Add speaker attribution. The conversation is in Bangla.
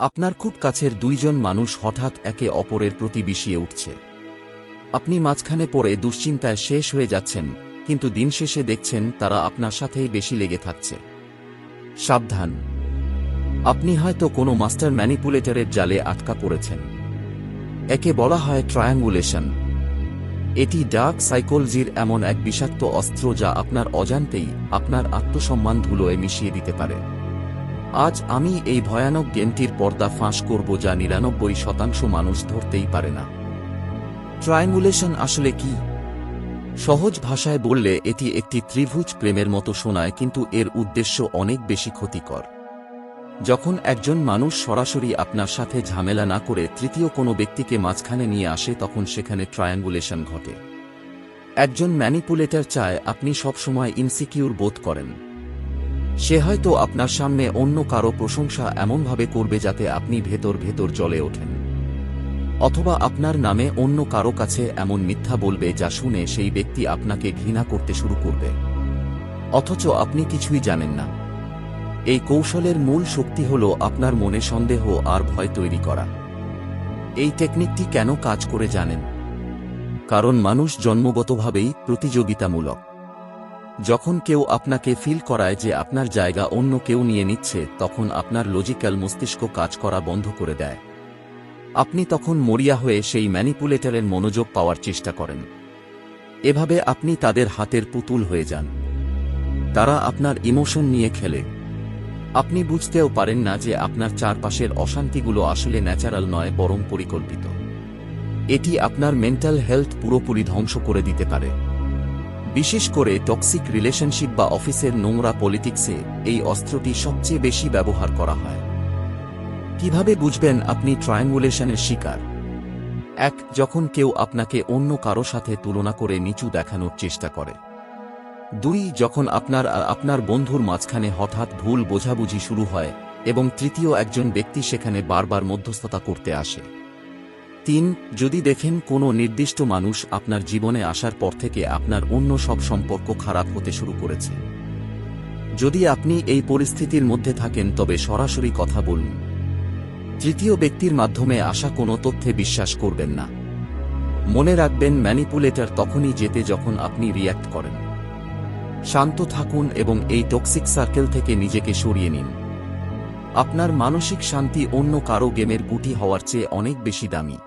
Speaker 1: আপনার খুব কাছের দুইজন মানুষ হঠাৎ একে অপরের প্রতি বিষিয়ে উঠছে। আপনি মাঝখানে পড়ে দুশ্চিন্তায় শেষ হয়ে যাচ্ছেন, কিন্তু দিন শেষে দেখছেন তারা আপনার সাথেই বেশি লেগে থাকছে। সাবধান, আপনি হয়তো কোনো মাস্টার ম্যানিপুলেটরের জালে আটকা পড়েছেন। একে বলা হয় ট্রায়াঙ্গুলেশন। এটি ডার্ক সাইকোলজির এমন এক বিষাক্ত অস্ত্র যা আপনার অজান্তেই আপনার আত্মসম্মান ধুলোয় মিশিয়ে দিতে পারে। আজ আমি এই ভয়ানক গেমটির পর্দা ফাঁস করব যা ৯৯% মানুষ ধরতেই পারে না। ট্রায়াঙ্গুলেশন আসলে কি? সহজ ভাষায় বললে এটি একটি ত্রিভুজ প্রেমের মতো শোনায়, কিন্তু এর উদ্দেশ্য অনেক বেশি ক্ষতিকর। যখন একজন মানুষ সরাসরি আপনার সাথে ঝামেলা না করে তৃতীয় কোনো ব্যক্তিকে মাঝখানে নিয়ে আসে, তখন সেখানে ট্রায়াঙ্গুলেশন ঘটে। একজন ম্যানিপুলেটর চায় আপনি সবসময় ইনসিকিউর বোধ করেন। সে হয়তো আপনার সামনে অন্য কারো প্রশংসা এমনভাবে করবে যাতে আপনি ভেতর ভেতর জ্বলে ওঠেন, অথবা আপনার নামে অন্য কারো কাছে এমন মিথ্যা বলবে যা শুনে সেই ব্যক্তি আপনাকে ঘৃণা করতে শুরু করবে, অথচ আপনি কিছুই জানেন না। এই কৌশলের মূল শক্তি হল আপনার মনে সন্দেহ আর ভয় তৈরি করা। এই টেকনিকটি কেন কাজ করে জানেন? কারণ মানুষ জন্মগতভাবেই প্রতিযোগিতামূলক। যখন কেউ আপনাকে ফিল করায় যে আপনার জায়গা অন্য কেউ নিয়ে নিচ্ছে, তখন আপনার লজিক্যাল মস্তিষ্ক কাজ করা বন্ধ করে দেয়। আপনি তখন মরিয়া হয়ে সেই ম্যানিপুলেটরের মনোযোগ পাওয়ার চেষ্টা করেন। এভাবে আপনি তাদের হাতের পুতুল হয়ে যান। তারা আপনার ইমোশন নিয়ে খেলে। আপনি বুঝতেও পারেন না যে আপনার চারপাশের অশান্তিগুলো আসলে ন্যাচারাল নয়, বরং পরিকল্পিত। এটি আপনার মেন্টাল হেলথ পুরোপুরি ধ্বংস করে দিতে পারে। বিশেষ করে টক্সিক রিলেশনশিপ বা অফিসের নোংরা পলিটিক্সে এই অস্ত্রটি সবচেয়ে বেশি ব্যবহার করা হয়। কিভাবে বুঝবেন আপনি ট্রায়াঙ্গুলেশনের শিকার? ১. যখন কেউ আপনাকে অন্য কারো সাথে তুলনা করে নিচু দেখানোর চেষ্টা করে। ২. যখন আপনার আর আপনার বন্ধুর মাঝখানে হঠাৎ ভুল বোঝাবুঝি শুরু হয় এবং তৃতীয় একজন ব্যক্তি সেখানে বারবার মধ্যস্থতা করতে আসে। ৩. যদি দেখেন কোনো নির্দিষ্ট মানুষ আপনার জীবনে আসার পর থেকে আপনার অন্য সব সম্পর্ক খারাপ হতে শুরু করেছে। যদি আপনি এই পরিস্থিতির মধ্যে থাকেন, তবে সরাসরি কথা বলুন। তৃতীয় ব্যক্তির মাধ্যমে আসা কোনো তথ্যে বিশ্বাস করবেন না। মনে রাখবেন, ম্যানিপুলেটর তখনই জেতে যখন আপনি রিয়্যাক্ট করেন। শান্ত থাকুন এবং এই টক্সিক সার্কেল থেকে নিজেকে সরিয়ে নিন। আপনার মানসিক শান্তি অন্য কারো গেমের গুটি হওয়ার চেয়ে অনেক বেশি দামি।